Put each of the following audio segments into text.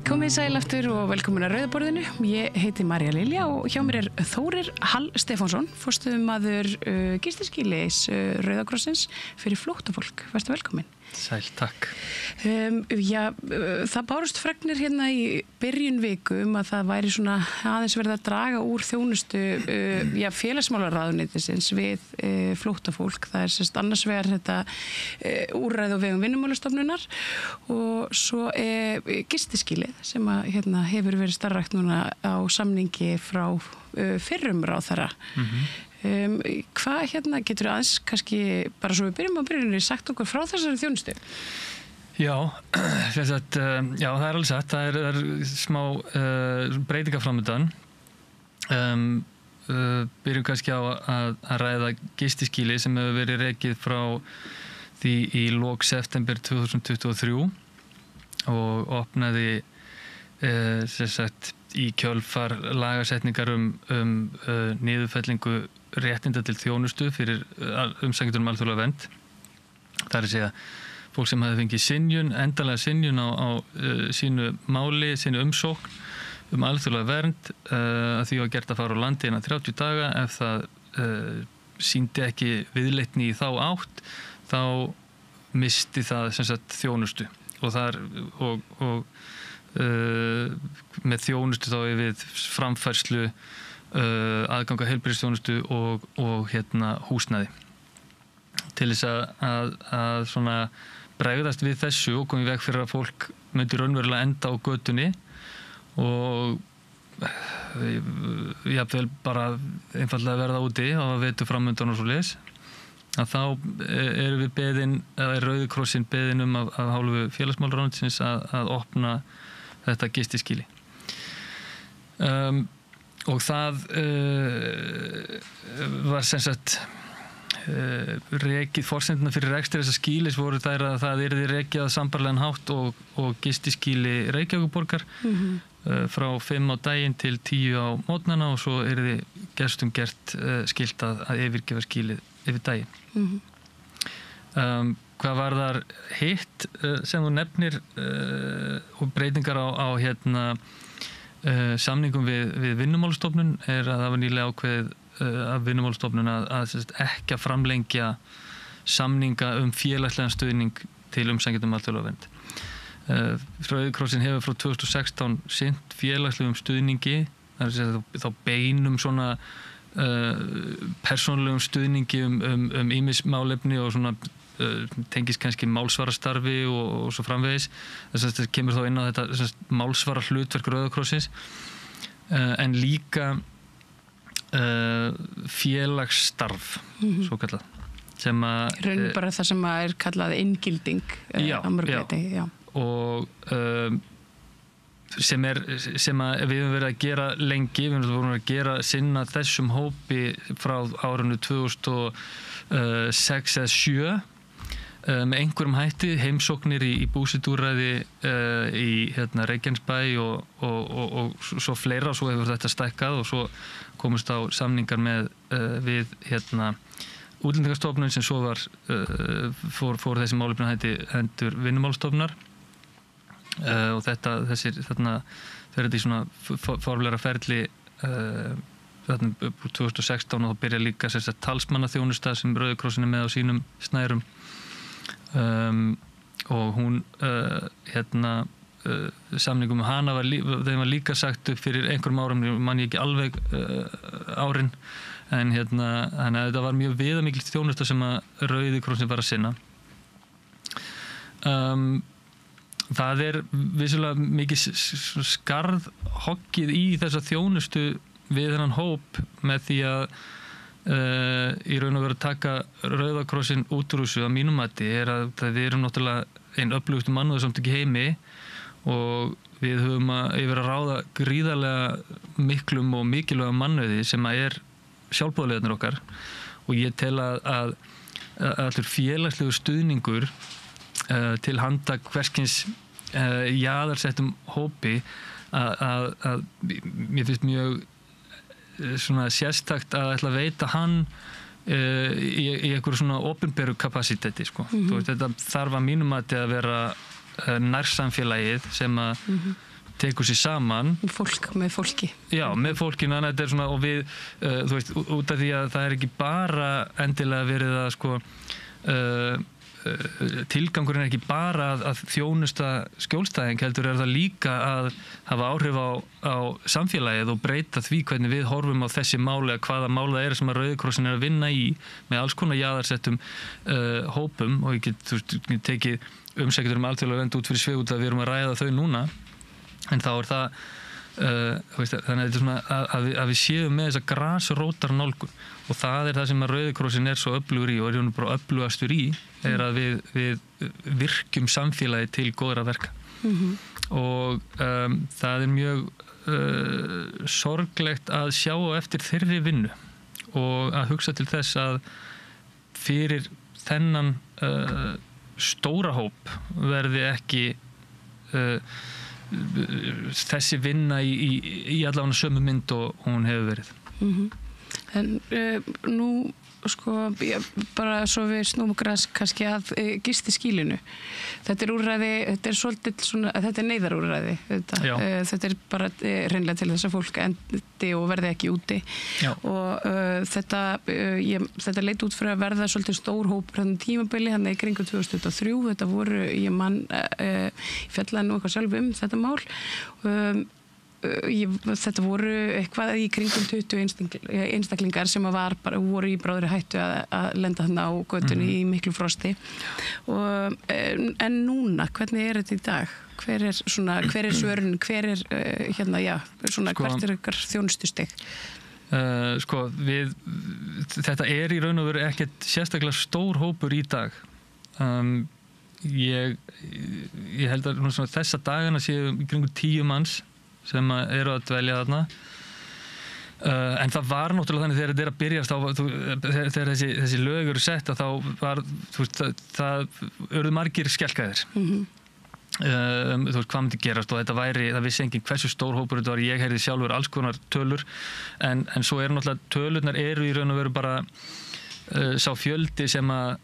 Komið sæl aftur og velkomin að Rauða borðinu. Ég heiti María Lilja og hjá mér Þórir Hall Stefánsson, forstöðumaður gistiskýlis Rauða krossins fyrir flóttafólk. Vertu velkomin. Sæl, takk. Það bárust fregnir hérna í byrjun viku að það væri svona aðeins verið að draga úr þjónustu félagsmálaráðuneytisins við flóttafólk. Það sérst annars vegar þetta úrræði á vegum Vinnumálastofnunar og svo gistiskýlið sem hefur verið starfrækt núna á samningi frá fyrrum ráðherra. Hvað getur aðeins kannski bara svo við byrjum á byrjunni sagt okkur frá þessari þjónustu? Já, það er alveg satt. Það er smá breytingar framöndan. Byrjum kannski á að ræða gistiskýli sem hefur verið rekið frá því í lok september 2023 og opnaði í kjölfar lagasetningar niðurfellingu réttinda til þjónustu fyrir umsækjendur alþjóðlega vernd. Það er að segja fólk sem hafði fengið endanlega synjun á sínu máli, sínu umsókn alþjóðlega vernd, að því var gert að fara á landi innan 30 daga. Ef það sýndi ekki viðleitni í þá átt, þá misti það sem sagt þjónustu með þjónustu þá við framfærslu, aðgang að heilbrigðisþjónustu og húsnæði. Til þess að svona bregðast við þessu og koma í veg fyrir að fólk myndi raunverulega enda á götunni og jafnvel bara einfaldlega verða úti á að vetu framöndan og svoleiðis, að þá erum við beðin, eða Rauði krossinn beðin af hálfu félagsmálaráðuneytisins að opna þetta gistiskýli. Og það var sem sagt rekið, forsendurnar fyrir rekstri þessa skýlis voru þær að það yrði rekið að sambærilegan hátt og gistiskýli Reykjavíkurborgar frá 5 á daginn til 10 á mótnana og svo yrði gestum gert skylt að yfirgefa skýlið yfir daginn. Hvað var þar hitt sem þú nefnir og breytingar á samningum við Vinnumálastofnun er að það var nýlega ákveðið af Vinnumálastofnun að ekki að framlengja samninga félagslegan stuðning til umsækjendum alþjóðlega vernd. Rauði krossinn hefur frá 2016 sinnt félagslegum stuðningi, þá beinum svona persónulegum stuðningi ýmis málefni og svona tengist kannski málsvarastarfi og svo framvegis. Þess að kemur þá inn á þetta málsvara hlutverk Rauða krossins, en líka félagsstarf, svo kallað, sem að raun bara það sem er kallað inngilding á mörgu leyti. Og sem að við höfum verið að gera lengi, við höfum verið að gera sinna þessum hópi frá árinu 2006 eða 2007 með einhverjum hætti, heimsóknir í búsetúrræði í Reykjanesbæ og svo fleira, og svo hefur þetta stækkað og svo komust á samningar við Útlendingastofnun sem svo fór þessi málefni hendur Vinnumálastofnunar og þarna fer þetta í svona formlegra ferli þarna 2016 og þá byrja líka talsmannaþjónusta sem Rauði krossinn er með á sínum snærum. Og hún samningum með hana þeim var líka sagt upp fyrir einhverjum árum, man ég ekki alveg árin, en þannig að þetta var mjög viðamikil þjónusta sem að Rauði krossinn var að sinna. Það er vissulega mikið skarð hoggið í þessa þjónustu við þennan hóp með því að í raun og veru að taka Rauða krossinn út úr þessu að mínum mati er að við erum náttúrulega einn öflugustu mannúðarsamtök í heimi og við höfum yfir að ráða gríðarlega miklum og mikilvæga mannauði sem að er sjálfboðaliðarnir okkar, og ég tel að allur félagslegu stuðningur til handa hverskins jaðarsettum hópi að mér finnst mjög svona sérstakt að ætla að veita hann í einhverju svona opinberu kapasiteti, sko. Þetta þarf að mínum mati að vera nærsamfélagið sem að tekur sér saman. Fólk með fólki. Já, með fólkinu, þetta svona, og við, þú veist, út af því að það ekki bara endilega verið að sko, tilgangurinn ekki bara að þjónusta skjólstæðing, heldur það líka að hafa áhrif á samfélagið og breyta því hvernig við horfum á þessi máli, að hvaða mála það sem að Rauði krossinn að vinna í með alls konar jaðarsettum hópum, og ég get tekið umsækjendur alþjóðlega vernd út fyrir svig út að við erum að ræða þau núna, en þá það þannig að þetta svona að við séum með þessa grasrótar nálgun, og það það sem að Rauði krossinn svo öflugur í og hún bara öflugastur í, að við virkjum samfélagi til góðra verka. Og það mjög sorglegt að sjá eftir þeirri vinnu og að hugsa til þess að fyrir þennan stóra hóp verði ekki þessi vinna í allavega sömu mynd og hún hefur verið. En nú sko, bara svo við snúum græs kannski að gistiskýlinu. Þetta úrræði, þetta svolítið svona, þetta neyðarúrræði. Þetta bara hreinlega til þess að fólk endi og verði ekki úti. Já. Og þetta leit út fyrir að verða svolítið stór hópur þannig tímabili, hann í kringum 2023. Þetta voru, ég fjallaði nú eitthvað sjálf þetta mál. Þetta voru eitthvað í kringum 20 einstaklingar sem voru í bráðri hættu að lenda þarna á götunni í miklu frosti. En núna, hvernig þetta í dag? Hver er svörun? Hvert ykkar þjónustustig? Þetta í raun og veru ekkert sérstaklega stór hópur í dag. Ég held að þessa dagana séu í kringum 10 manns sem eru að dvelja þarna. En það var náttúrulega þannig þegar þetta að byrjast, þegar þessi lög eru sett, þá var, það urðu margir skelkaðir. Hvað myndi gerast, og það vissi enginn hversu stór hópur þetta var. Ég heyrði sjálfur alls konar tölur, en svo náttúrulega tölurnar í raun og veru bara sá fjöldi sem að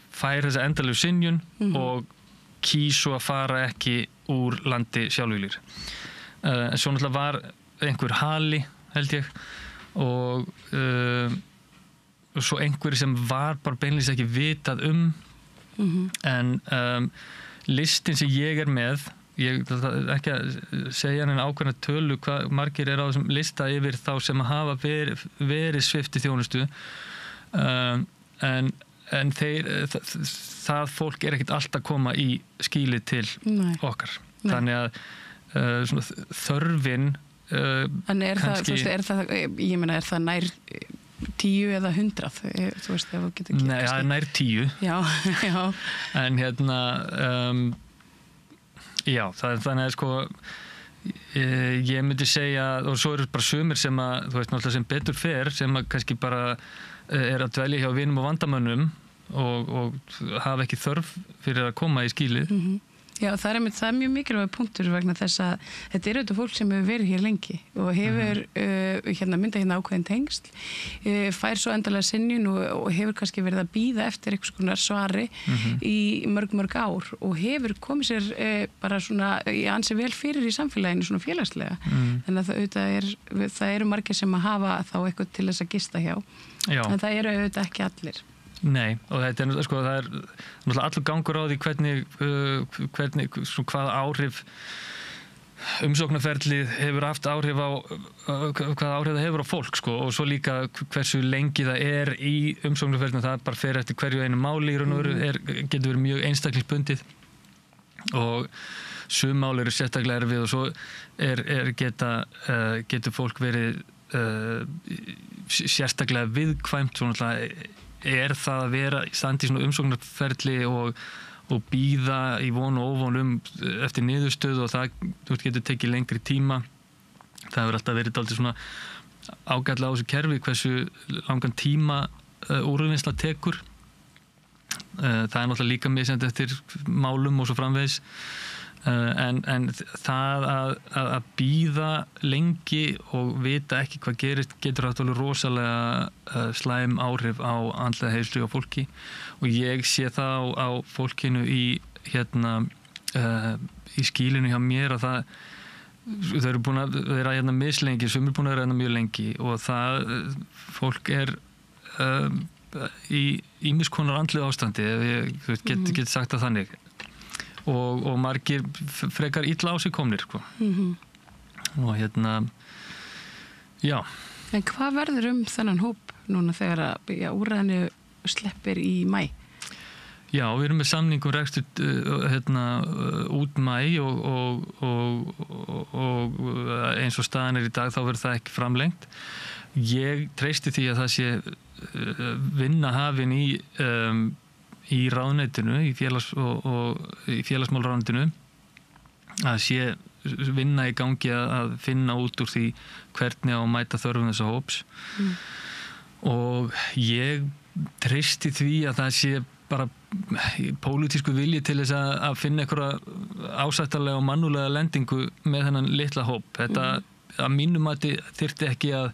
fær þessa endalegu synjun og kýs svo að fara ekki úr landi sjálfvílir. En svo náttúrulega var einhver hali, held ég, og svo einhver sem var bara beinlýs ekki vitað en listin sem ég með, ég ekki að segja hann ákveðna tölu hvað margir á þessum lista yfir þá sem hafa verið svipti þjónustu, en það fólk ekkert alltaf að koma í skýli til okkar. Þannig að þörfin en kannski... ég meina, það nær 10 eða 100? Þú veist, ef þú getur ekki... Nei, það nær 10. Já. En já, þannig að sko ég myndi segja, og svo eru bara sumir sem að, þú veist, náttúrulega sem betur fer, sem að kannski bara að dvelja hjá vinum og vandamönnum og hafa ekki þörf fyrir að koma í skýlið. Já, það er mjög mikilvæg punktur vegna þess að þetta auðvitað fólk sem hefur verið hér lengi og hefur myndað ákveðin tengsl, fær svo endalega synjun og hefur kannski verið að bíða eftir einhvers konar svari í mörg ár og hefur komið sér bara svona ansi vel fyrir í samfélaginu svona félagslega. Þannig að það eru margir sem að hafa þá eitthvað til þess að gista hjá. Já. En það eru auðvitað ekki allir. Nei, og þetta það er náttúrulega allur gangur á því hvernig hvaða áhrif umsóknarferlið hefur haft áhrif á hvaða áhrif það hefur á fólk, og svo líka hversu lengi það í umsóknarferlinu. Það bara fer eftir hverju einu máli í raun og veru, getur verið mjög einstaklingsbundið, og sum mál eru sérstaklega erfið, og svo getur fólk verið sérstaklega viðkvæmt. Svo náttúrulega það að vera í standi í svona umsóknarferli og bíða í von og óvon eftir niðurstöðu, og það getur tekið lengri tíma. Það hefur alltaf verið dálítið svona ágætlega á þessu kerfi hversu langan tíma úrvinnsla tekur. Það náttúrulega líka misjandi eftir málum og svo framvegis. En það að bíða lengi og vita ekki hvað gerist getur haft alveg rosalega slæm áhrif á andlega heilsu á fólki, og ég sé það á fólkinu í í skýlinu hjá mér að þau eru búin að vera hérna mislengi, sem eru búin að vera hérna mjög lengi og fólk í ýmiss konar andlegu ástandi, ef ég get sagt það þannig og margir frekar illa á sig komnir sko. Og hérna já. En hvað verður þennan hóp núna þegar að úrræðinu sleppir í maí? Já, við erum með samningum rekstur út maí og eins og staðan í dag þá verður það ekki framlengt. Ég treysti því að það sé vinna hafin í ráðuneytinu, í félagsmálráðuneytinu, að sé vinna í gangi að finna út úr því hvernig á að mæta þörfum þessa hóps. Og ég treysti því að það sé bara pólitísku vilji til þess að finna einhverja ásættarlega og mannúðlega lendingu með þennan litla hóp. Þetta að mínum mati þyrfti ekki að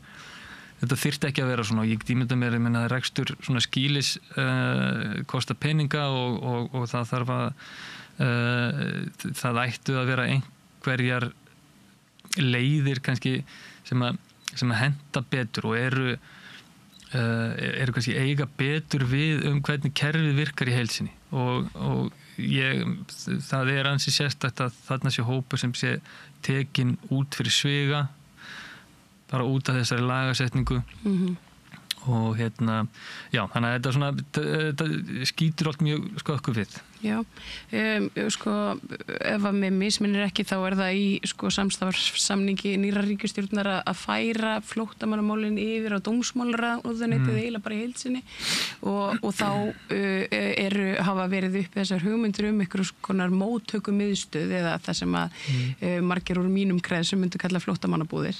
vera svona. Ég ímynda mér að rekstur svona skýlis kostar peninga og það þarf það ættu að vera einhverjar leiðir kannski sem að henta betur og eru kannski eiga betur við hvernig kerfið virkar í heild sinni og það ansi sérstakt að þarna sé hópur sem sé tekin út fyrir sviga bara út af þessari lagasetningu og já, þannig að þetta skýtur allt mjög skökku við. Já, sko ef að mig misminnir ekki þá það í sko samstarfssamningi nýrrar ríkisstjórnar að færa flóttamannamálin yfir á dómsmálaráðuneytið eiginlega bara í heild sinni og þá hafa verið uppi þessar hugmyndir einhverjum konar móttökumiðstöð eða það sem að margir úr mínum kreðsum myndu kalla flóttamannabúðir.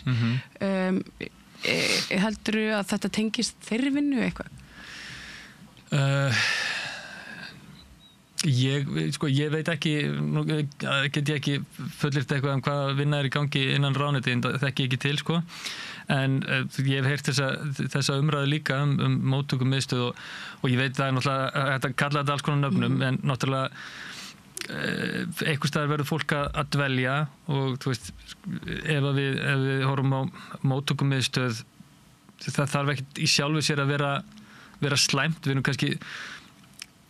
Heldurðu að þetta tengist þeirri vinnu eitthvað? Ég veit ekki, nú get ég ekki fullyrt eitthvað hvað vinna í gangi innan ráðuneytið, þekki ég ekki til sko. En ég hef heyrt þessa umræðu líka móttökumiðstöð og ég veit það náttúrulega þetta kalla þetta alls konar nöfnum en náttúrulega einhvers staðar verður fólk að dvelja og þú veist ef við horfum á móttökumiðstöð það þarf ekkert í sjálfu sér að vera slæmt, við erum kannski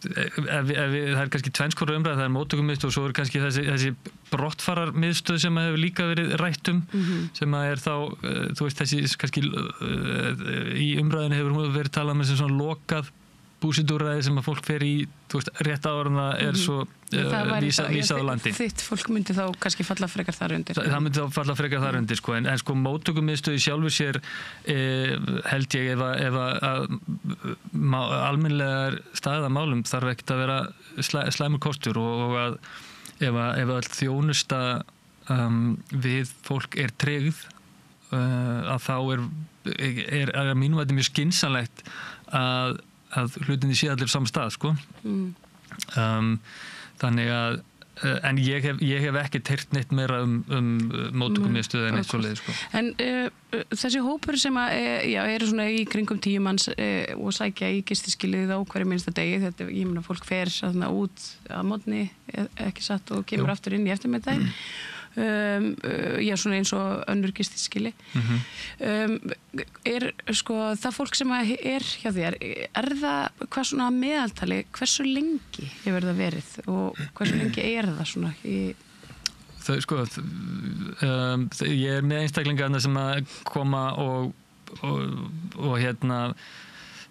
það kannski tvenns konar umræða, það móttökumiðstöð og svo kannski þessi brottfararmiðstöð sem hefur líka verið rætt sem þá, þú veist þessi kannski í umræðinu hefur verið talað með sem svona lokað búsetúrræði sem að fólk fer í, þú veist, rétt áður en það svo vísað á landi. Þitt fólk myndi þá kannski falla frekar þar undir. Það myndi þá falla frekar þar undir, sko, en sko móttökumiðstöð í sjálfu sér held ég ef almennilegar staðið að málum þarf ekkert að vera slæmur kostur og að ef öll þjónusta við fólk tryggð að þá að mínum að þetta mjög skynsamlegt að hlutinni sé allir saman stað, sko. Þannig að en ég hef ekki heyrt neitt meira móttökumiðstöð en eitt svoleiðis, sko. En þessi hópur sem eru svona í kringum 10 manns og sækja í gistiskilið á hverju minnsta degi, þetta, ég meina fólk fer þarna út að morgni, ekki satt og kemur aftur inn í eftirmiðdaginn. Já, svona eins og önnur gistiskili. Sko það fólk sem hjá þér, það hvað svona meðaltali, hversu lengi hefur það verið og hversu lengi það svona sko, ég með einstaklingarna sem að koma og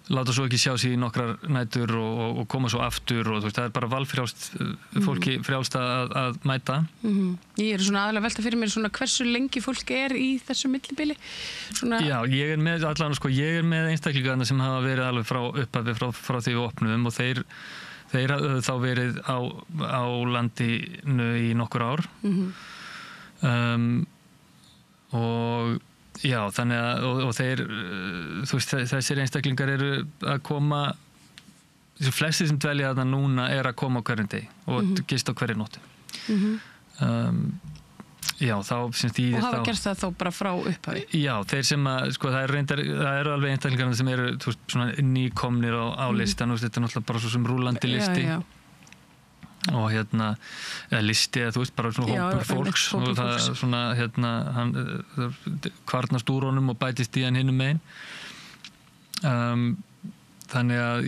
láta svo ekki sjá sig í nokkrar nætur og koma svo aftur og þú veist, það bara valfrjálst fólki frjálst að mæta. Ég svona aðalega velta fyrir mér svona hversu lengi fólk í þessu millibili? Svona... Já, ég með allan, sko, ég með einstaklingarna sem hafa verið alveg frá upphafi frá því við opnuðum og þeir hafðu þá verið á landinu í nokkur ár. Og já, þannig að og þeir, þú veist, þessir einstaklingar eru að koma, þessi flestir sem dvelja þarna núna að koma á hverjum degi og gista á hverju nóttu. Já, þá semst og hafa gert það þá bara frá upphafi? Já, þeir sem að, sko, það eru alveg einstaklingar sem eru, þú veist, svona nýkomnir á listan og þetta náttúrulega bara svo sem rúlandi listi. og listi eða þú veist bara svona hópur fólks og það svona hann kvarnast úr honum og bætist í hann hinum megin þannig að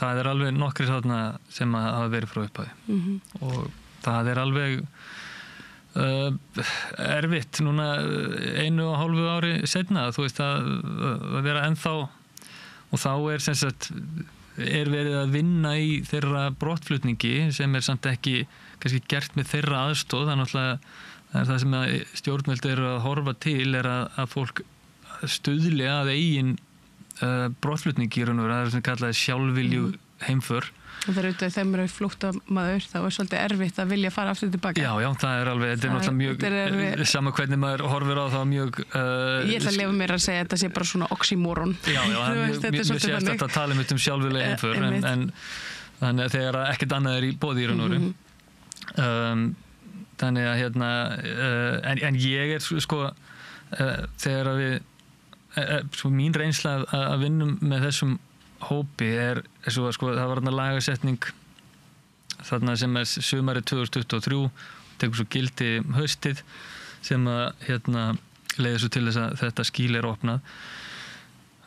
það alveg nokkrir þarna sem hafa verið frá upphafi og það alveg erfitt núna 1,5 ári seinna þú veist að vera ennþá og þá sem sagt verið að vinna í þeirra brottflutningi sem samt ekki kannski gert með þeirra aðstoð það sem að stjórnvöld eru að horfa til að fólk stuðli að eigin brottflutningi í raun og veru, það sem kallaði sjálfvilju heimför. Og það auðvitað þeim eru flóttamaður, þá svolítið erfitt að vilja fara aftur tilbaka. Já, það alveg, þetta náttúrulega mjög, sama hvernig maður horfir á það mjög... Ég ætla að leyfa mér að segja að þetta sé bara svona oxymoron. Já, það mjög sérst að tala um sjálfvilja heimför, en þannig að þegar ekkert annað í boði í raun og veru. Þannig að en ég sko, þegar að við, mín reynsla að vinnum með þessum hópi svo að sko, það var þarna lagasetning þarna sem sumarið 2023 tekur svo gildi haustið sem að leiðir svo til þess að þetta skýli opnað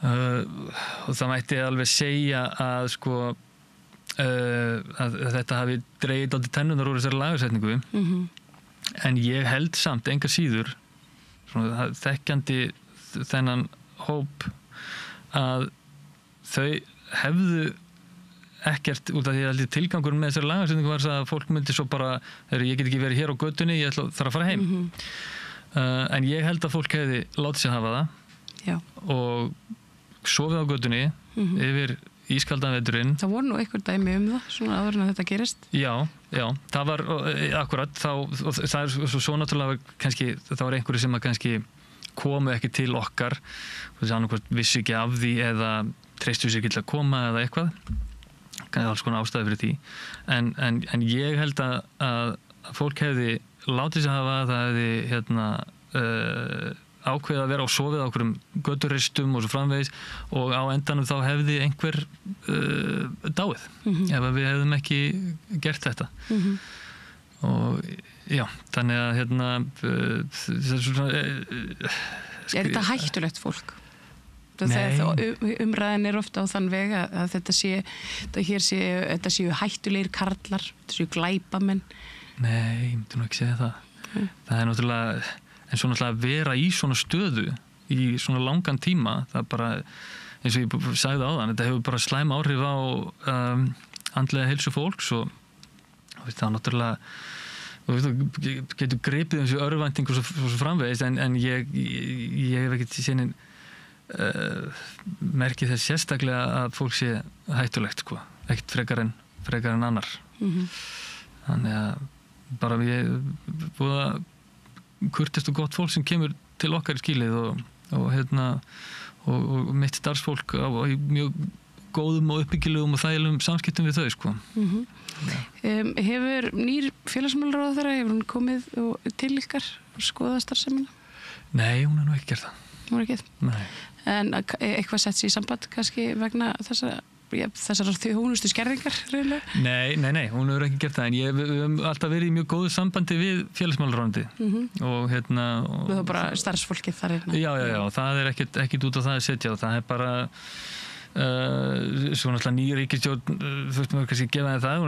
og það mætti alveg segja að sko að þetta hafi dregið dálítið tennurnar úr þessari lagasetningu en ég held samt enga síður svona, þekkjandi þennan hóp að þau hefðu ekkert út af því að tilgangurinn með þessari lagasetningu var að fólk myndi svo bara ég get ekki verið hér á götunni, ég þarf að fara heim en ég held að fólk hefði látið sig hafa það og sofið á götunni yfir ískaldan veturinn. Það voru nú einhver dæmi það, svona áður en þetta gerist. Já, það var akkurat þá, og það svo náttúrulega kannski, það var einhverju sem að kannski komu ekki til okkar og þessi annarkvæmt vissi ekki af því eða treystu sér ekki til að koma eða eitthvað alls konar ástæði fyrir því en ég held að fólk hefði látið sig hafa það hefði ákveðið að vera á sofið á okkurum göturistum og svo framvegis og á endanum þá hefði einhver dáið ef við hefðum ekki gert þetta og já, þannig að Er þetta hættulegt fólk? Umræðin ofta á þann veg að þetta séu hættulegir karlar, þetta séu glæpamenn. Nei, ég myndi nú ekki segja það. Það náttúrulega, en svo náttúrulega að vera í svona stöðu í svona langan tíma, það bara, eins og ég sagði áðan, þetta hefur bara slæm áhrif á andlega heilsu fólks og það náttúrulega getur gripið þessu örvæntingu og svo framvegist en ég hef ekkert í sinni merkið þess sérstaklega að fólk sé hættulegt sko, ekkert frekar en annar þannig að bara við búið að kurteist og gott fólk sem kemur til okkar í skýlið og mitt starfsfólk í mjög góðum og uppbyggilegum og þægilegum samskiptum við þau sko. Hefur nýr félagsmálaráðherra hefur hún komið til ykkar og skoðað starfsemina? Nei, hún nú ekki gert það. Hún ekki? Nei. En eitthvað sett sér í samband kannski vegna þessar þjónustu skerðingar? Nei, hún hefur ekki gert það en við höfum alltaf verið í mjög góðu sambandi við félagsmálaráðandi og Við höfum bara starfsfólkið þar Já, það ekkert út á það að setja og það bara svo náttúrulega ný ríkisstjórn þú veist maður kannski gefa það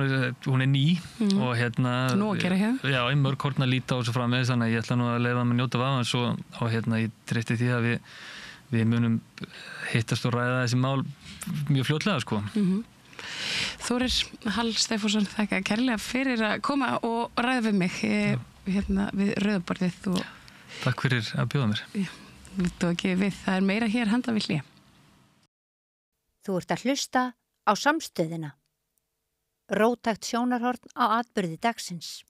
hún ný og nú að gera hér já, í mörg horn að líta og svo fram með þannig að ég ætla nú að leiða mig njóta af og ég treysti því að við munum hittast og ræða þessi mál mjög fljótlega sko Þórir Hall Stefánsson, þakka kærlega fyrir að koma og ræða við mig við Rauðaborðið Takk fyrir að bjóða mér Það er meira hér handa við hlé Þú ert að hlusta á Samstöðina. Róttækt sjónarhorn á atburði dagsins.